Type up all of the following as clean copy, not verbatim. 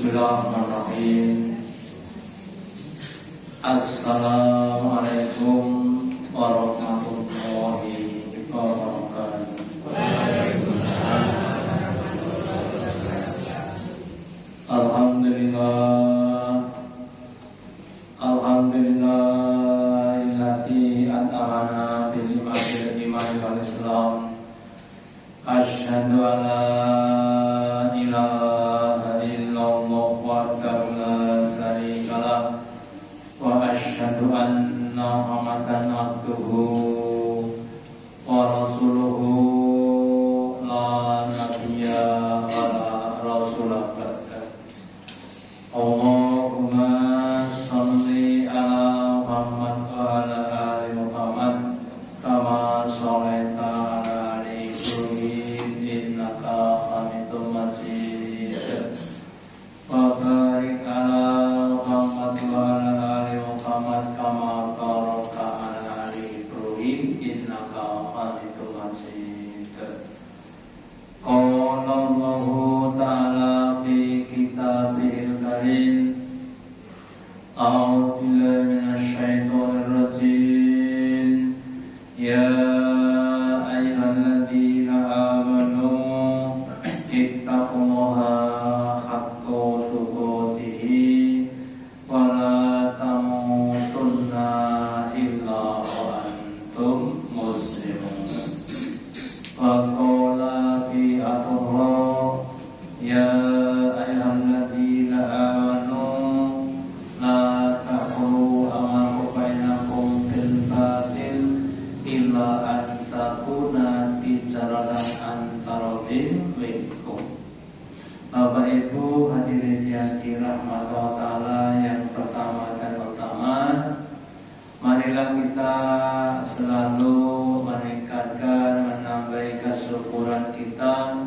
Bismillahirrahmanirrahim. Assalamualaikum warahmatullahi wabarakatuh. Waalaikumsalam warahmatullahi wabarakatuh. Alhamdulillahilladzii at'amana bi ni'matil iman wal islam. Asyhadu an la ilaha illallah wahdahu la syarika lah wa asyhadu anna Muhammadan abduhu wa rasuluhu la nabiyya wa la rasula ba'da. Allahumma shalli ala Muhammad wa ala ali Muhammad kama shallaita ala ali Ibrahim innaka Hamidum Majid. Wa barik ala Muhammad wa ala ali Muhammad kama barakta ala ali Ibrahim innaka Hamidum Majid. Qala Allahu ta'ala fi kitabihil karim. A'udzu billahi minasy syaithanir rajim. Ya ayyuhalladzina amanu ittaqullaha haqqa tuqatih wa la tamutunna illa wa antum muslimun. Wa qala fi athra ya ayyuhalladzina amanu la ta'kulu amwalakum bainakum bil batil illa an takuna tijaratan antaradin minkum. Bapak Ibu hadirin yang dirahmati Allah Ta'ala, yang pertama dan utama, marilah kita selalu meningkatkan, menambah kesyukuran kita,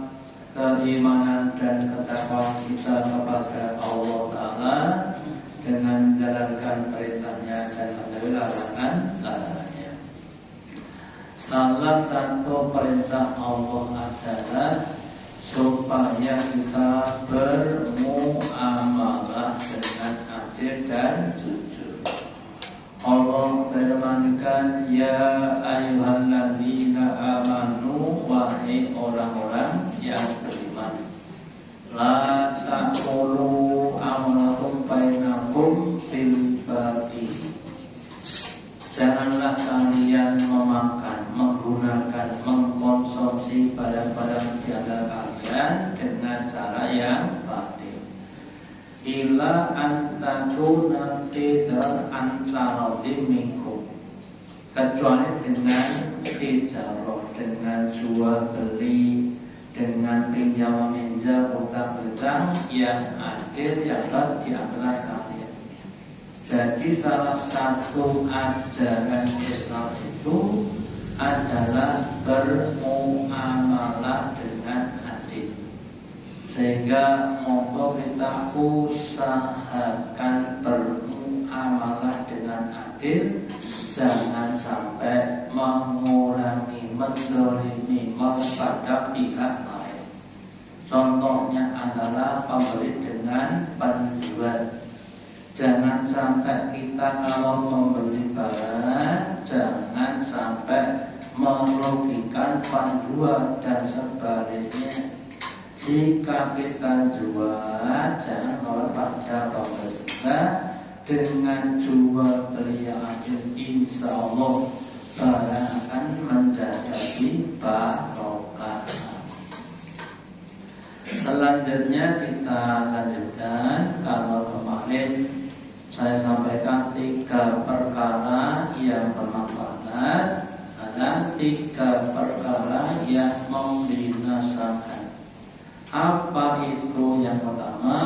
keimanan dan ketakwaan kita kepada Allah Ta'ala dengan menjalankan perintahnya dan menjauhi larangan-larangannya. Salah satu perintah Allah adalah supaya kita bermuamalah dengan adil dan jujur. Allah firmankan, ya ayyuhalladzina amanu, wahai orang-orang yang beriman, la ta'kulu amwalakum bainakum bil batil. Janganlah kalian memakan, menggunakan, mengkonsumsi barang-barang di antara kalian dengan cara yang batil. Illa antakuna tijar antaradin minkum, kecuali dengan tijarah, dengan jual beli, dengan pinjam meminjam, utang piutang yang adil, yang baik di antara kalian. Jadi salah satu ajaran Islam itu adalah bermuamalah dengan adil. Sehingga monggo kita usahakan bermuamalah dengan adil, jangan sampai mengurangi, menzalimi pada pihak lain. Contohnya adalah pembeli dengan penjual. Jangan sampai kita kalau membeli barang, jangan sampai merugikan penjual dan sebaliknya. Jika kita jual, jangan oleh pada pembeli. Dengan jual beli yang adil, insya Allah barang akan menjadi barokah. Selanjutnya kita lanjutkan. Kalau kemarin saya sampaikan 3 perkara yang bermanfaat, ada 3 perkara yang membinasakan. Apa itu? Yang pertama,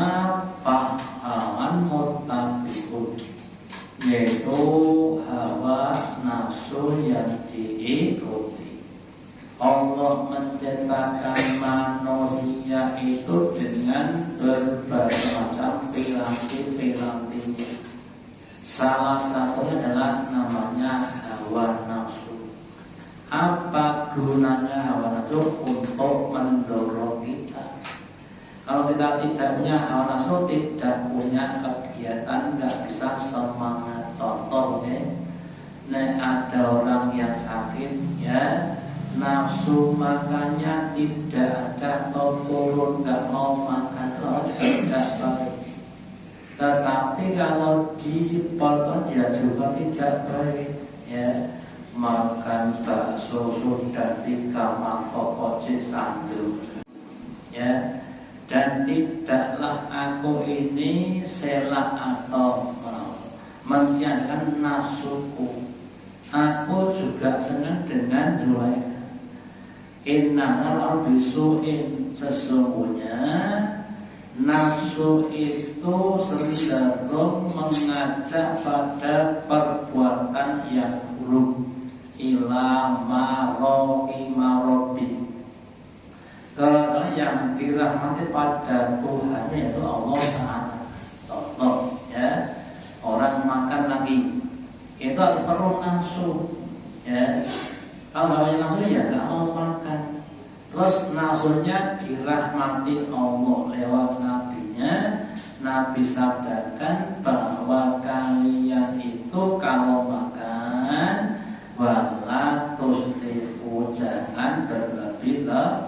pahaman mutabihun, yaitu hawa nafsu yang diikuti. Allah menciptakan manusia itu dengan berbagai macam piranti-pirantinya. Salah satunya adalah namanya hawa nafsu. Apa gunanya hawa nafsu? Untuk mendorong kita. Kalau kita tidak punya hawa nafsu, tidak punya kegiatan, nggak bisa semangat. Contoh ada orang yang sakit ya, nafsu makannya tidak ada atau turun, nggak mau makan, tidak baik. Tetapi kalau dipotong dia juga tidak baik ya. Makan bakso sudah 3 mangkok kocik sandu ya. Dan tidaklah aku ini selak atau mentiadakan nafsuku. Aku juga senang dengan Zulaikha. Innal bisuin, sesungguhnya nafsu itu cenderung mengajak pada perbuatan yang buruk, ila marobi. Karena yang dirahmati pada Tuhan yaitu Allah Ta'ala. Contoh ya, orang makan lagi itu harus perlu nafsu ya. Kalau nggak punya nafsu ya nggak mau makan. Terus nafsunya dirahmati Allah lewat nabinya. Nabi sabdakan bahwa kalian itu kalau makan wala tusrifu, jangan berlebih-lebihan.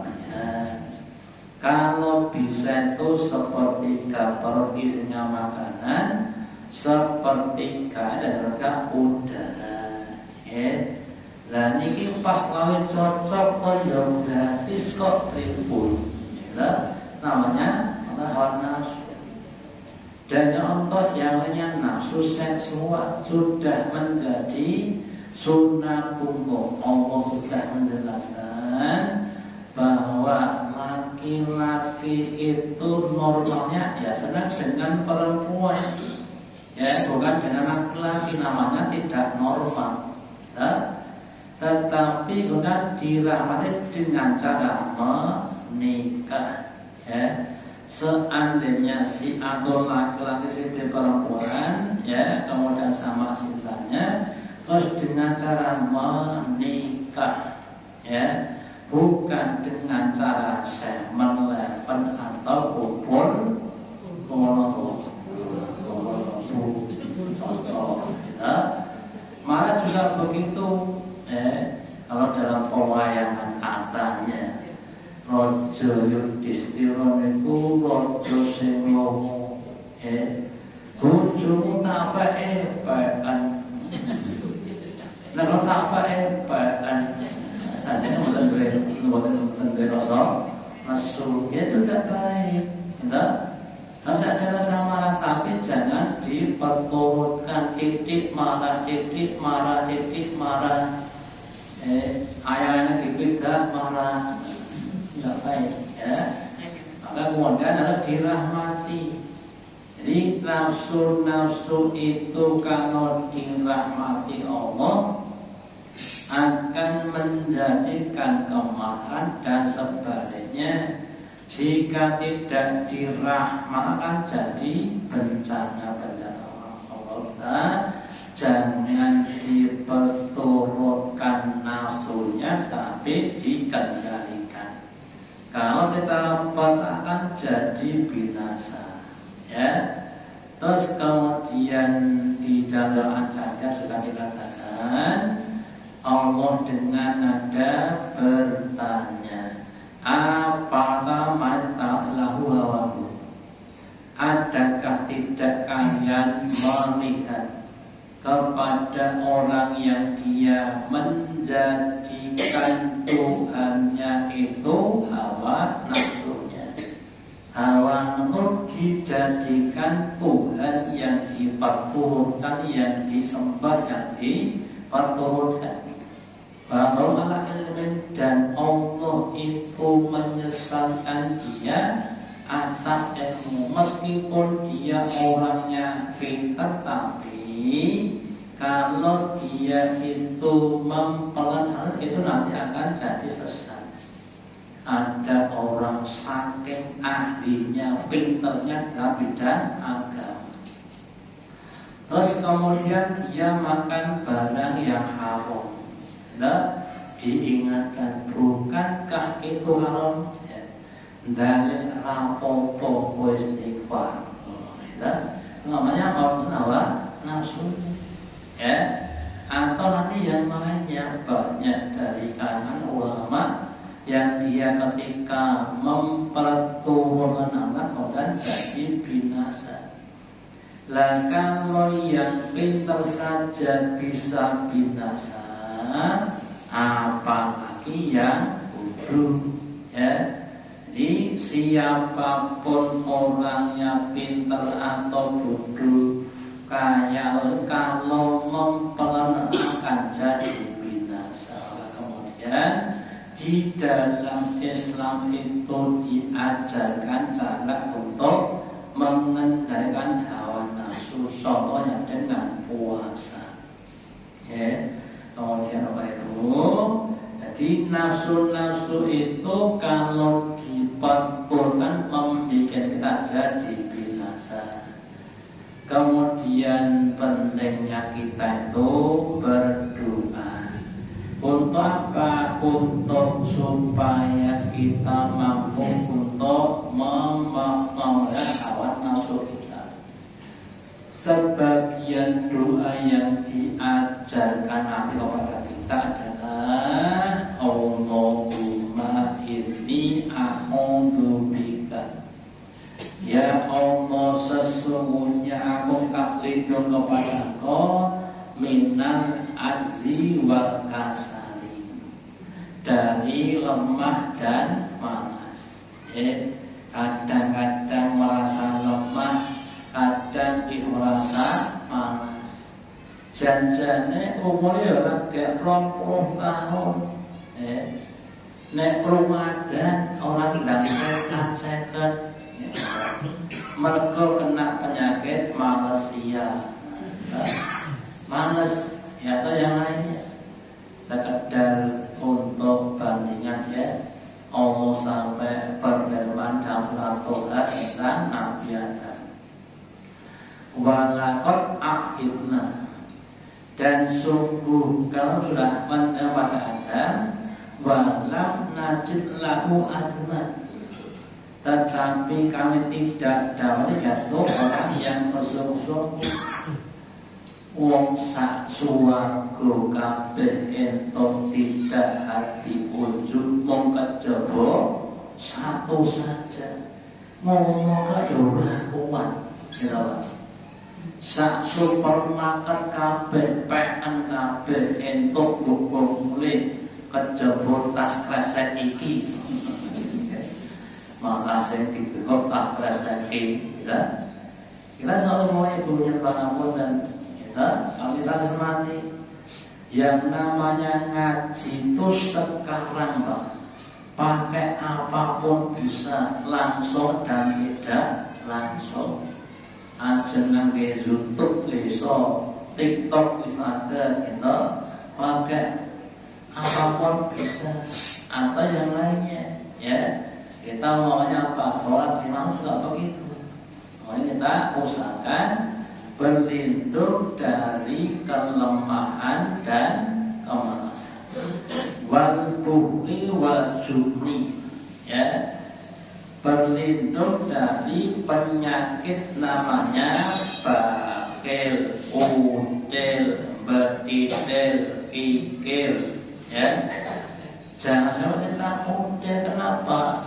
Kalau bisa itu sepertiga perut isinya makanan, sepertiga adalah udara. Lah niki pas lawan cocok kok ya gratis kok ribut. Namanya hawa nafsu. Dan untuk yang lainnya nafsu seksual sudah menjadi sunnah umum. Allah sudah menjelaskan bahwa laki-laki itu normalnya ya senang dengan perempuan ya, bukan dengan laki-laki, namanya tidak normal ya. Tetapi kemudian dirahmati dengan cara menikah ya. Seandainya si atau laki-laki si perempuan ya, kemudian sama cintanya, terus dengan cara menikah ya, bukan dengan cara menelepen atau kumpul contoh ya. Malah juga begitu kalau dalam pewayangan katanya Raja Yudhistira niku raja sing lomo bojomu tak epekan. Nek tak epekan sajane mboten duwe rasa nafsu, ya itu tidak baik. Harus ada rasa marah, tapi jangan diperturutkan. Titik marah, titik marah, titik marah. Ayahnya dipegat marah, tidak baik ya. Maka kemudian adalah dirahmati. Jadi nafsu itu kalau dirahmati Allah akan menjadikan kemarahan, dan sebaliknya jika tidak dirahmatkan jadi bencana-bencana Allah. Jangan diperturutkan nafsunya, tapi dikendalikan. Kalau kita patahkan jadi binasa ya. Terus kemudian di dalam ayat sudah dikatakan Allah dengan nada bertanya, apakah lahu hawamu? Adakah tidak kalian melihat kepada orang yang dia menjadikan Tuhannya itu hawa nafsunya? Hawa nafsu dijadikan Tuhan yang diperturutkan, yang disembah, yang diperturutkan. Bahwa Allah ilmin, dan Allah itu menyesatkan dia atas ilmu, meskipun dia orangnya pintar, tapi kalau dia itu mempelan hal itu nanti akan jadi sesat. Ada orang saking ahlinya, pinternya dalam bidang agama, terus kemudian dia makan barang yang haram. Diingatkan, bukankah itu haram? dalil rapopo istighfar. Namanya hawa nafsu, ya. Atau nanti yang lainnya banyak dari kalangan ulama yang dia ketika memperturunkan anak dan jadi binasa. Lah kalau yang pintar saja bisa binasa, apalagi yang bodoh, ya. Jadi siapapun orangnya pintar atau bodoh, kalau memperanakan jadi binasa. Kemudian di dalam Islam itu diajarkan cara untuk mengendalikan hawa nafsu, contohnya dengan puasa. Ya, kemudian apa itu? Jadi nafsu-nafsu itu kalau dipatulkan membuat kita jadi binasa. Kemudian pentingnya kita itu berdoa. Untuk apa? Untuk supaya kita mampu untuk memelihara hawa nafsu kita. Sebagian doa yang diajarkan Nabi kepada kita adalah Allahumma inni a'udzubika. Ya Allah, sesungguhnya aku berlindung kepada Engkau minal azzi wal kasali, dari lemah dan malas. Kadang-kadang merasa lemah, kadang merasa malas. Janjane umurnya lagi 20 tahun. Nek Ramadan orang ndang seket. Mereka kena penyakit malesia, males, ya atau yang lainnya. Sekedar untuk bandingan, ya, Allah sampai berfirman dalam surat Toha tentang Nabi Adam, walaqad ahidna, dan sungguh kalau sudah pada Adam, walam najid lahu azman, tetapi kami tidak dapat jatuh orang yang bersungguh-sungguh. Wong sak suwarga kabeh ento tidak hati ujub mong kejaba satu saja. Ngomong kaya ora kuat, kira sak supermarket kabeh peken kabeh entuk buku mulih kejaba tas kresek iki. Maka saya dikira tas kresek iki, ya. Kita selalu mau ibunya bangun dan kami hormati yang namanya ngaji itu sekarang, Pak. Pakai apapun bisa, langsung dan tidak langsung. Ajengan ke YouTube bisa, TikTok bisa ada, gitu. Pakai apapun bisa, atau yang lainnya, ya. Kita maunya apa? Sholat imam juga begitu. Maunya kita usahakan berlindung dari kelemahan dan kemalasan. Wal bukhli wal jubni, ya, berlindung dari penyakit namanya bakil, udel, betidel, kikir, ya. Jangan sampai kita udel. Kenapa?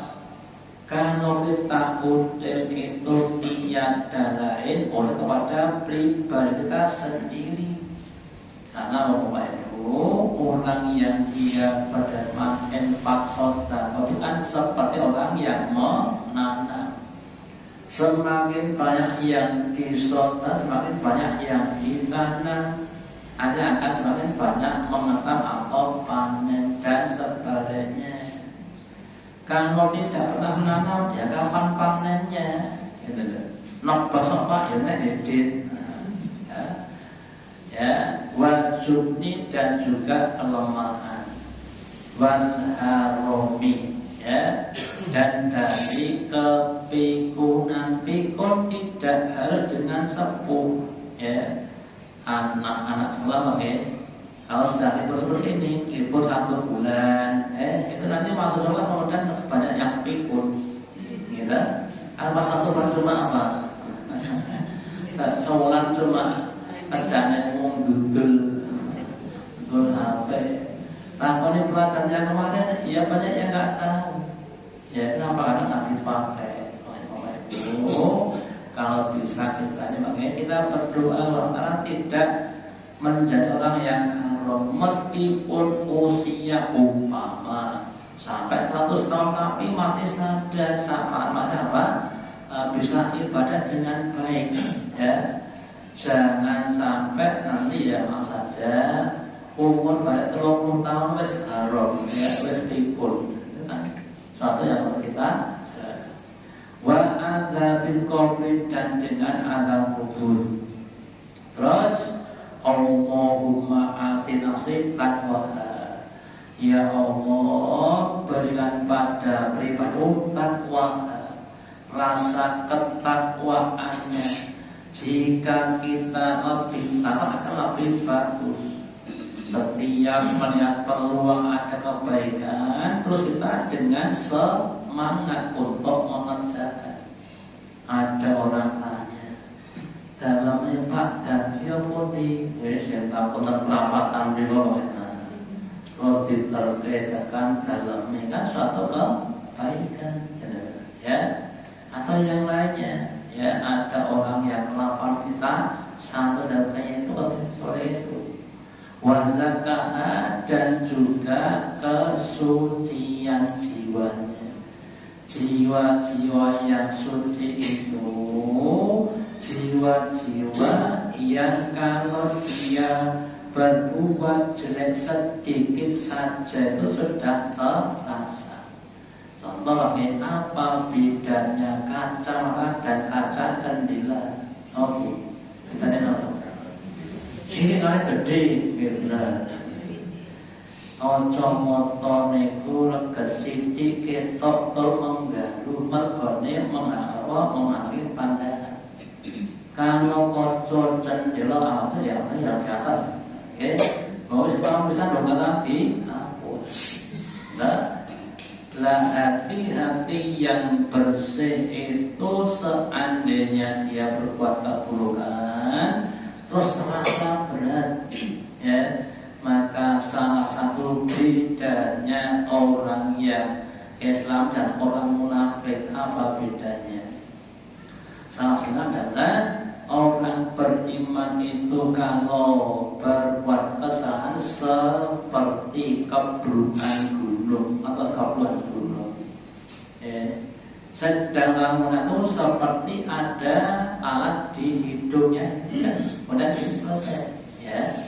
Kalau kita udel itu tiada lain oleh kepada pribadi kita sendiri. Karena Bapak Ibu, orang yang dia berderma infak sedekah bukan seperti orang yang menanam. Semakin banyak yang disedekah, semakin banyak yang ditanam. Ada akan semakin banyak mengetam atau panen dan sebaliknya. Kalau tidak pernah menanam, ya kapan panennya? Gitu loh. Nok basok Pak, ya edit. Ya, wal jubni dan juga kelemahan, wal haromi, ya, dan dari kepikunan. Pikun tidak harus dengan sepuh, ya. Anak-anak sekolah pakai. Kalau sudah libur seperti ini, libur 1 bulan, itu nanti masuk sekolah kemudian banyak yang pikun. gitu. Apa satu bulan cuma apa? Sebulan cuma kerjanya ngundudul HP. Takoni pelajarannya kemarin, ya banyak yang nggak tahu. Ya kenapa karena nggak dipakai? Kalau bisa kita ini makanya kita berdoa karena tidak menjadi orang yang haram meskipun usia umpama sampai 100 tahun tapi masih sadar sama masih apa bisa ibadah dengan baik ya. Jangan sampai nanti ya maaf saja umur pada 30 tahun wis haram ya wis pikun kan suatu yang perlu kita wa adzabil qabri dan dengan azab kubur. Terus Allahumma atina sidqan wa ya Allah berikan pada pribadi takwa rasa ketakwaannya. Jika kita lebih takwa akan lebih bagus. Setiap melihat peluang ada kebaikan terus kita dengan semangat untuk mengerjakan. Ada orang tanya dalamnya Pak dan dia pun di saya tahu perapatan di bawah terus diterkaitan dalamnya kan suatu kebaikan ya atau yang lainnya ya ada orang yang melakukan kita satu datanya itu sore itu wazakah dan juga kesucian jiwanya. Jiwa-jiwa yang suci itu jiwa-jiwa yang kalau dia berbuat jelek sedikit saja itu sudah terasa. Contoh apa bedanya kacamata dan kaca jendela? Oh, kita lihat. Sini kali gede, benar. Ojo moto niku gesiti ketok tol mengganggu mergone mengalih pandangan. Kalau koco jendela apa ya di atas. Oke, mau sekarang bisa dong nanti hapus. Lah hati-hati yang bersih itu seandainya dia berbuat keburukan terus terasa berat ya maka salah satu bedanya orang yang Islam dan orang munafik apa bedanya? Salah satu adalah orang beriman itu kalau berbuat kesalahan seperti keblukan gunung atau keblukan gunung sedang itu seperti ada alat di hidungnya kemudian ini selesai ya.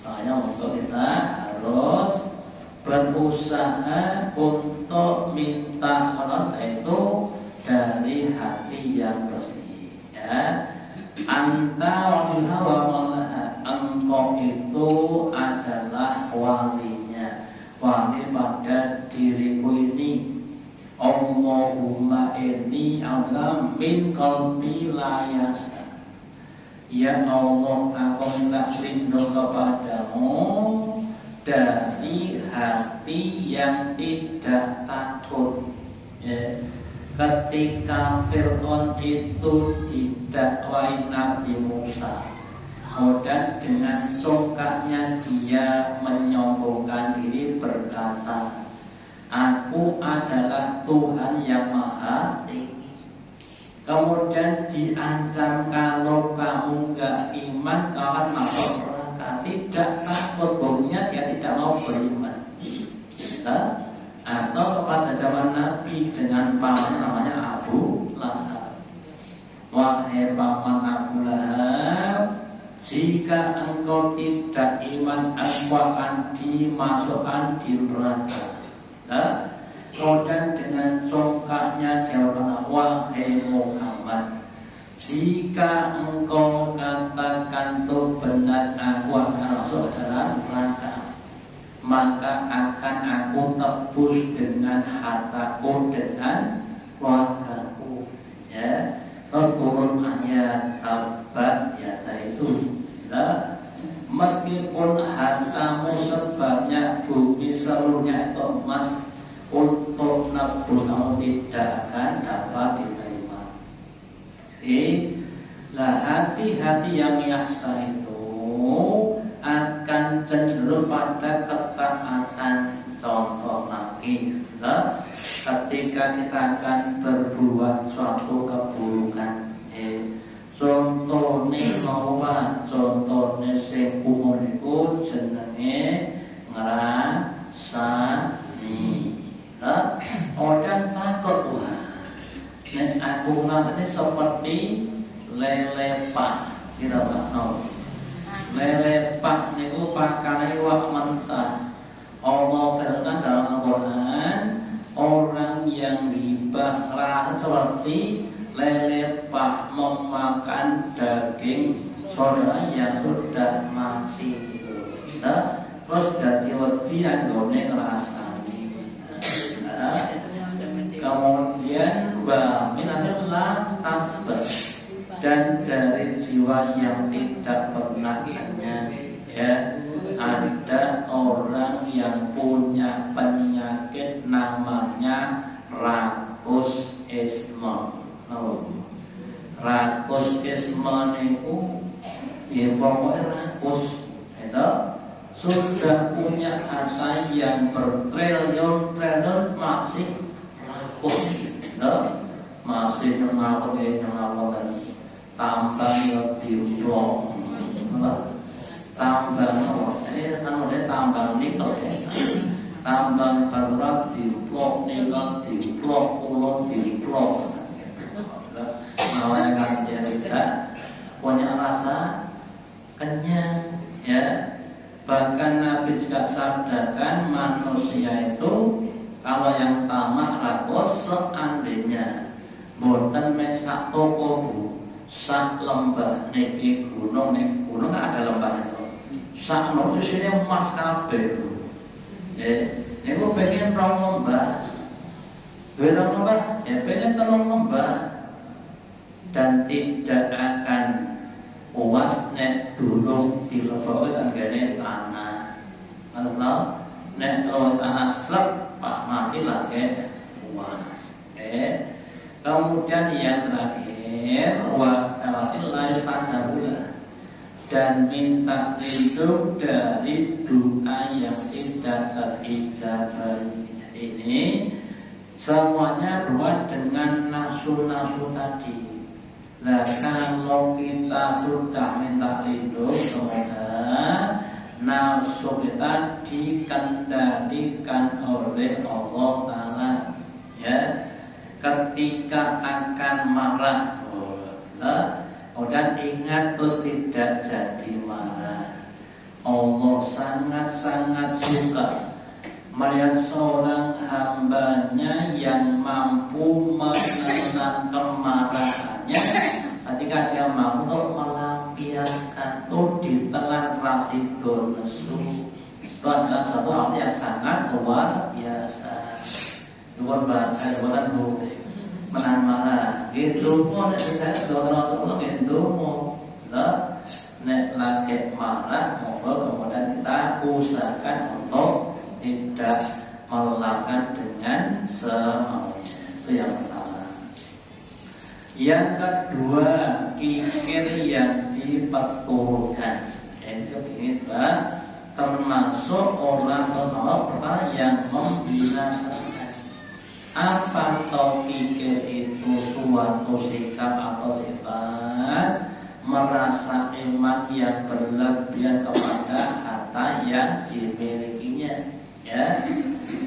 Makanya untuk kita harus berusaha untuk minta Allah itu dari hati yang bersih ya. Anta waliha wa malaha engkau itu adalah walinya wali pada diriku ini. Allahumma inni a'udzu min qalbi la yasa. Ya Allah, aku minta lindung kepadamu dari hati yang tidak takut. Ya. Ketika Fir'aun itu didakwai Nabi Musa, kemudian dengan congkaknya dia menyombongkan diri berkata, Aku adalah Tuhan yang Maha Tinggi. Kemudian diancam kalau kamu enggak iman kau akan masuk neraka. Tidak takut baunya dia tidak mau beriman. Atau kepada zaman Nabi dengan pamannya namanya Abu Lahab. Wahai paman Abu Lahab, jika engkau tidak iman engkau akan dimasukkan di neraka. Kemudian dengan congkaknya jawabannya wahai Muhammad, jika engkau katakan itu benar aku akan masuk dalam neraka, maka akan aku tebus dengan hartaku dengan keluargaku. Ya, turun ayat tabat ya itu. Meskipun hartamu sebanyak bumi seluruhnya itu emas, untuk nebus kamu tidak akan dapat Lah hati-hati yang yahsa itu akan cenderung pada ketaatan. Contoh lagi, ketika kita akan berbuat suatu keburukan, contohnya apa? Contohnya sing umum iku jenenge ngrasani. Orang takut, wah, nek aku ngrasani seperti lele pak, kira bakno. Lele pak niku pakane wak mentah. Allah firman dalam Al-Quran, orang yang ghibah rasa seperti lele pak memakan daging saudara yang sudah mati. Terus jadi wedi anggone ngrasani. Kemudian wa minallah tasbih, dan dari jiwa yang tidak pernah kenyang, ya, ada orang yang punya penyakit namanya rakus isma. Rakus isma niku ya pokoknya rakus itu sudah punya harta yang bertriliun-triliun masih rakus, masih nyengapaken tambang yo dimplok, tambang tambang nikel, tambang berat dimplok, nikel dimplok, pulau dimplok. Melainkan dia tidak punya rasa kenyang, ya. Bahkan Nabi juga sabdakan manusia itu kalau yang tamak rakus seandainya boten mek sak toko sak lembah niki gunung kan ada lembah itu. Sak lembah isine emas kabeh. Niku pengen rong lembah. Rong lembah ya pengen telung lembah. Dan tidak akan puas nek durung dilebokke tenggene tanah. Atau nek tanah slep pak mati lagi puas. Kemudian yang terakhir wa tawakkil istajabula, dan minta lindung dari doa yang tidak terijabah. Ini semuanya berbuat dengan nafsu-nafsu tadi. Nah, kalau kita sudah minta lindung, semoga nafsu kita dikendalikan oleh Allah Ta'ala, ya. Ketika akan marah, dan ingat terus tidak jadi marah. Allah sangat-sangat suka melihat seorang hambanya yang mampu menahan kemarahannya ketika dia mampu melampiaskan itu ditelan rasidun nesu. Itu adalah suatu hal yang sangat luar biasa. Luar biasa, bukan bu menahan marah. Gitu mau nek saya sudah termasuk lo gitu mau, nek lagi marah mau kemudian kita usahakan untuk tidak melakukan dengan semaunya. Itu yang pertama. Yang kedua, kikir yang diperturutkan. Itu ini termasuk orang pertama yang membinasakan. Apa tau pikir itu suatu sikap atau sifat merasa iman yang berlebihan kepada harta yang dimilikinya, ya.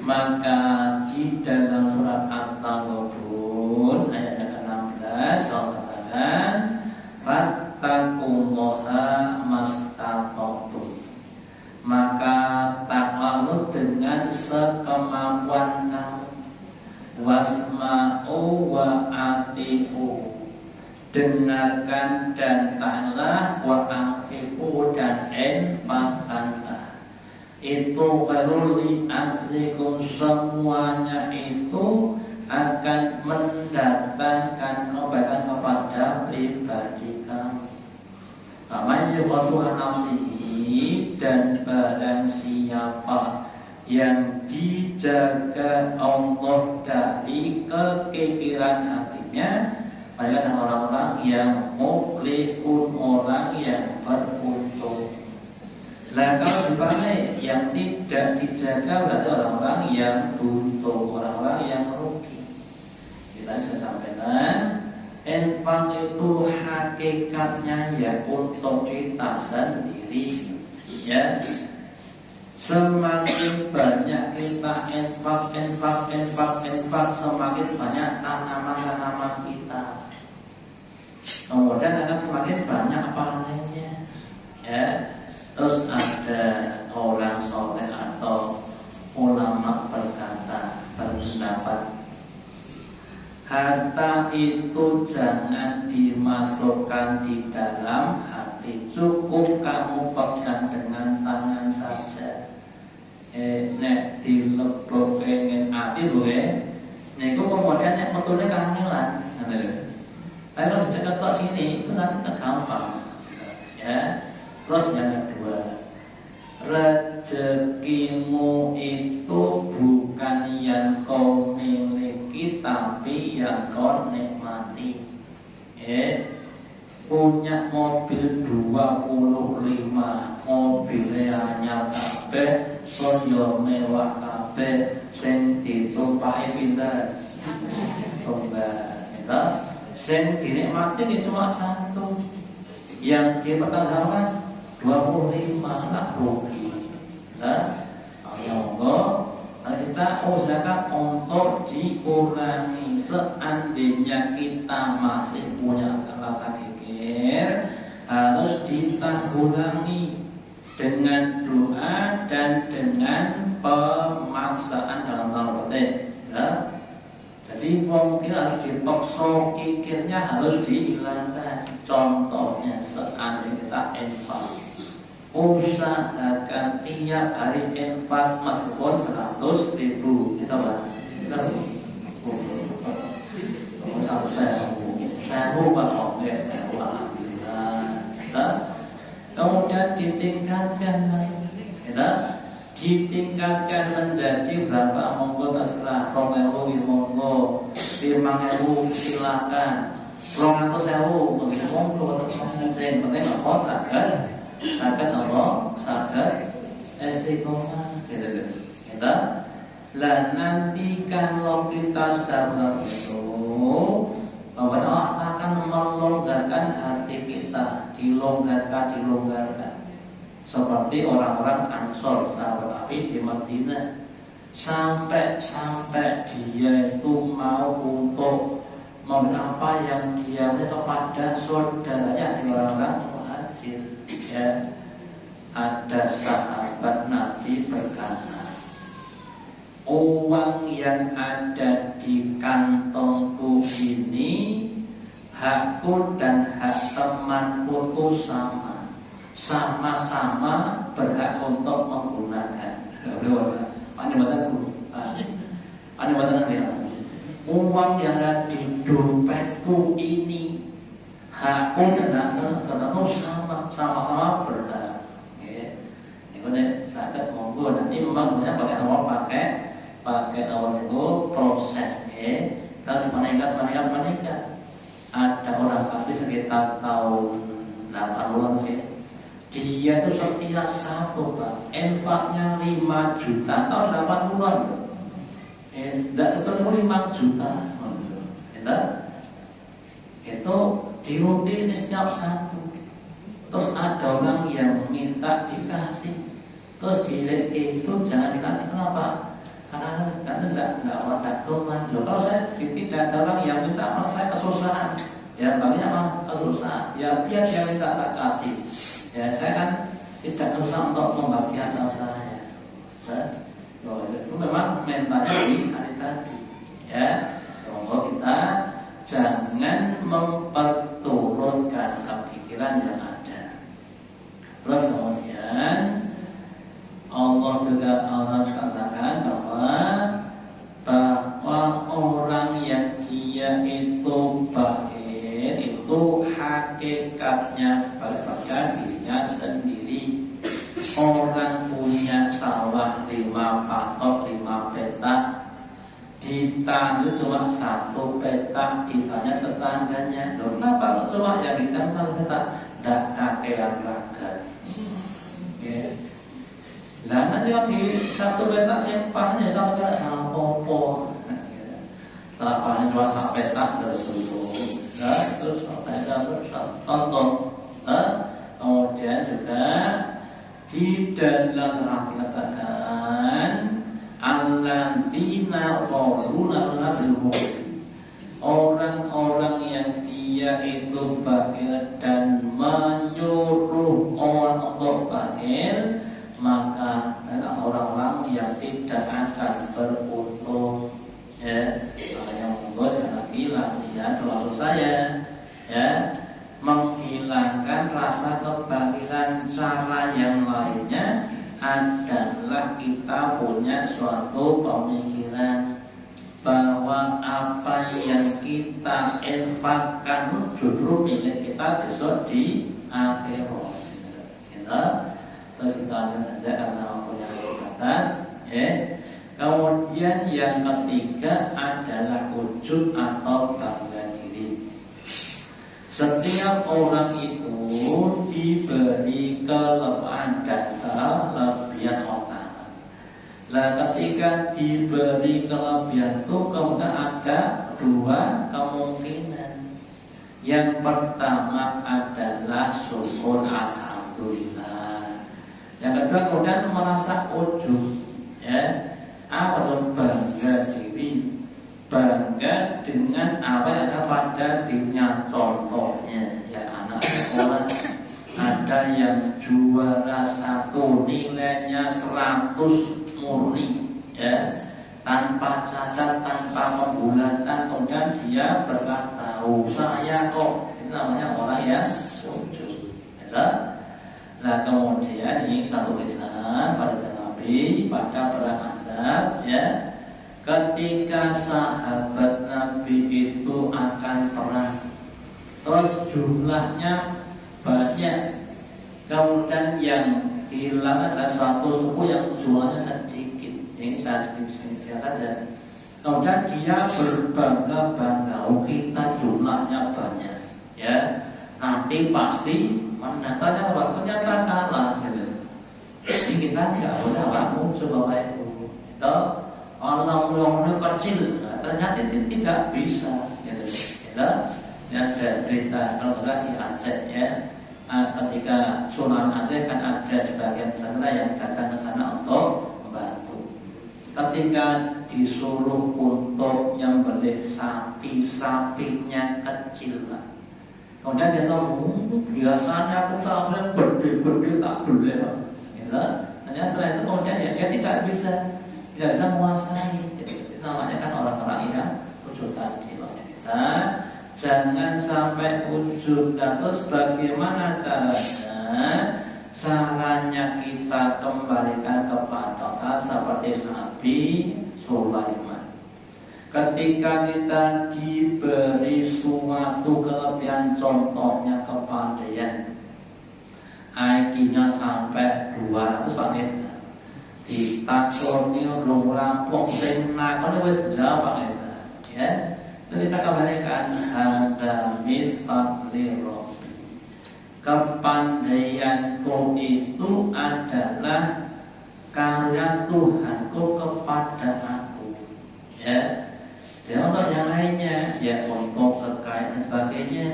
Maka di dalam surat At-Taghabun ayat ke-16 Allah katakan fattaqullaha mastata'tum, maka takwalah dengan sekemampuan kamu, wasma'u wa ati'u, dengarkan dan taatlah, wa anfiqu dan infakkanlah. Itu khairul li anfusikum, semuanya itu akan mendatangkan kebaikan kepada pribadi kamu. Man yuqatu nafsihi, dan barang siapa yang dijaga Allah dari kekikiran hatinya, Mereka adalah orang-orang yang muflihun, orang yang beruntung. Nah kalau dibalik yang tidak dijaga berarti orang-orang yang buntu, orang-orang yang rugi. Kita bisa sampaikan, infak itu hakikatnya ya untuk kita sendiri, ya. Semakin banyak kita infak, semakin banyak tanaman-tanaman kita. Kemudian akan semakin banyak panennya, ya. Terus ada orang soleh atau ulama berpendapat, harta itu jangan dimasukkan di dalam hati, cukup kamu pegang dengan tangan saja. Nek dilebok pengen hati gue, niku kemudian nek metune kangelan, tapi kalau dicegat ke sini itu nanti gampang, ya. Terus yang kedua, rezekimu itu bukan yang kau miliki tapi yang kau nikmati. Punya mobil 25, mobilnya anyar kabeh, soyo mewah kabeh, sing ditumpahi pinter. Tunggal, itu sing dinikmati itu cuma satu, yang dipertahankan 25, nggak rugi. Nah, kita usahakan untuk dikurangi. Seandainya kita masih punya rasa gigir, harus ditanggulangi dengan doa dan dengan pemaksaan dalam tanda petik. Ya. Jadi mungkin harus dipaksa, kikirnya harus dihilangkan. Contohnya seandainya kita infak, usahakan tiap hari infak meskipun 100.000. Kita Pak, saya lupa alhamdulillah. Kemudian ditingkatkan menjadi berapa, monggo terserah, 2.000 monggo, 5.000 silakan, 200.000 monggo, yang penting apa saged Allah, saged istiqomah, gitu. Kita lah nanti kalau kita sudah benar-benar Allah akan melonggarkan hati kita, dilonggarkan. Seperti orang-orang Ansor, sahabat Nabi di Madinah, sampai dia itu mau untuk apa yang dia minta kepada saudaranya di orang-orang Muhajir. Ya, ada sahabat Nabi berkata, uang yang ada di kantongku ini, hakku dan hak temanku itu sama-sama berhak untuk menggunakan. Uang yang ada di dompetku ini, hakku dan hak temanku sama-sama berhak. Ini saya monggo nanti memang pakai awal itu prosesnya. Terus meningkat. Ada orang tapi sekitar tahun 80-an ya. Dia itu setiap satu Pak, infaknya 5 juta tahun 80-an. Tidak setelah 5 juta. Itu dirutin setiap satu. Terus ada orang yang minta dikasih, terus dilihat itu jangan dikasih. Kenapa? Karena tidak wadah Tuhan. Loh, kalau saya tidak ada orang yang minta, malah saya kesusahan. Ya banyak malah kesusahan. Ya biar dia minta tak kasih. Ya saya kan tidak kesusahan untuk membagi harta saya. Itu memang mentalnya di hari tadi. Ya, kalau kita jangan memperturutkan kepikiran yang ada. Terus kemudian Allah katakan bahwa orang yang dia itu bakhil itu hakikatnya pada dirinya sendiri. Orang punya sawah 5 patok 5 petak, Ditanya cuma satu petak, ditanya tetangganya, loh kenapa cuma yang ditanya satu petak? Ndak kakean ragat. Ya. Lah nanti kalau di satu petak sempahnya satu petak apa-apa. Setelah panen dua sampai petak terus dulu. Nah, terus tonton. Kemudian juga di dalam hati katakan alladzina qaluna bil orang-orang yang dia itu bakhil dan menyuruh orang untuk bakhil, maka orang-orang yang tidak akan beruntung. Ya, makanya monggo sekali lagi ya, termasuk saya ya, menghilangkan rasa kebakhilan. Cara yang lainnya adalah kita punya suatu pemikiran bahwa apa yang kita infakkan justru milik kita besok di akhirat. Gitu. Terus kita lanjut saja karena waktunya terbatas. Ya. Kemudian yang ketiga adalah ujub atau bangga diri. Setiap orang itu diberi kelebihan dan kelebihan otak. Nah, ketika diberi kelebihan itu kemudian ada dua kemungkinan. Yang pertama adalah syukur alhamdulillah. Yang kedua kemudian merasa ujub, ya. Apa itu bangga diri? Bangga dengan apa yang ada pada dirinya. Contohnya ya anak sekolah ada yang juara 1 nilainya 100 murni, ya, tanpa cacat, tanpa pembulatan. Kemudian dia berkata, saya kok. Ini namanya orang yang sujud, ya. Nah kemudian ini satu kisah pada Nabi pada perang Ahzab, ya. Ketika sahabat Nabi itu akan perang, terus jumlahnya banyak, kemudian yang hilang adalah suatu suku yang jumlahnya sedikit. Ini sedikit saja. Kemudian dia berbangga-bangga, kita jumlahnya banyak, ya. Nanti pasti mendatanya ternyata kalah, gitu. Jadi kita nggak boleh bangun sebagai itu. Itu orang-orang kecil, ternyata itu tidak bisa, gitu. Yang ada cerita kalau kita di Aceh, ya, ketika Sunan Aceh kan ada sebagian sana yang datang ke sana untuk membantu. Ketika disuruh untuk nyembelih sapi, sapinya kecil lah. Kemudian dia selalu biasanya aku sampai berdiri tak boleh, gitu. Ternyata setelah itu kemudian ya dia tidak bisa menguasai. Itu namanya kan orang-orang yang ujub tadi. Kita jangan sampai ujub. Dan terus bagaimana caranya? Caranya kita kembalikan kepada Allah seperti Nabi Sulaiman. Ketika kita diberi suatu kelebihan, contohnya kepandaian, IQ-nya sampai 200 banget, ditaksoni rung rampung sing nakon wis jawab banget, ya. Jadi kita kembalikan hadza min fadli rabbi. Kepandaianku itu adalah karya Tuhanku kepada aku, ya. Dan untuk yang lainnya, ya untuk kekayaan dan sebagainya,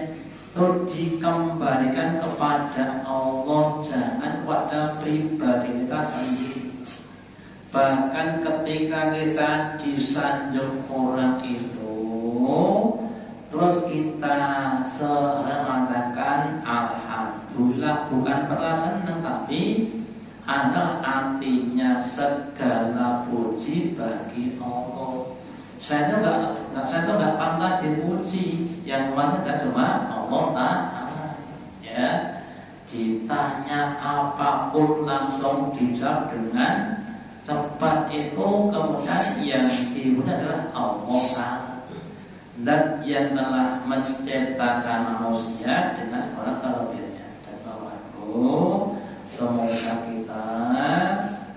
itu dikembalikan kepada Allah, jangan kepada pribadi kita sendiri. Bahkan ketika kita disanjung orang itu, terus kita mengatakan alhamdulillah, bukan perasaan senang, tapi adalah artinya segala puji bagi Allah. Saya itu nggak pantas dipuji, yang pantas kan cuma Allah Ta'ala, ya. Ditanya apapun langsung dijawab dengan cepat itu. Kemudian yang dipuji adalah Allah Ta'ala, dan yang telah menciptakan manusia dengan segala kelebihannya. Dan semoga kita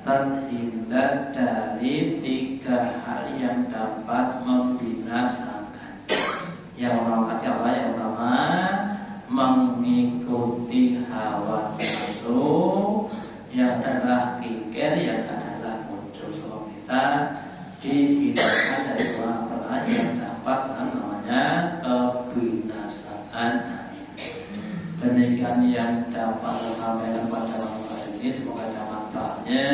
terhindar dari 3 tiga hal yang dapat membinasakan. Yang pertama apa? Yang pertama, mengikuti hawa nafsu, yang adalah kikir, yang adalah muncul. Sebab kita dihidupkan dari dua perkara yang dapat namanya kebinasaan. Demikian yang dapat disampaikan pada malam hari ini, semoga ada manfaatnya.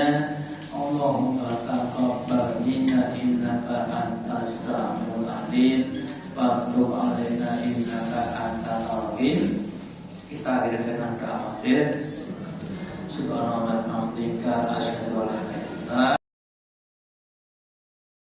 Allahumma taqabbal minna innaka antas samiul alim wa tub alaina innaka antal rahim. Kita akhiri dengan doa masjid. Subhanallah wa bihamdika asyhadu an la ilaha illa anta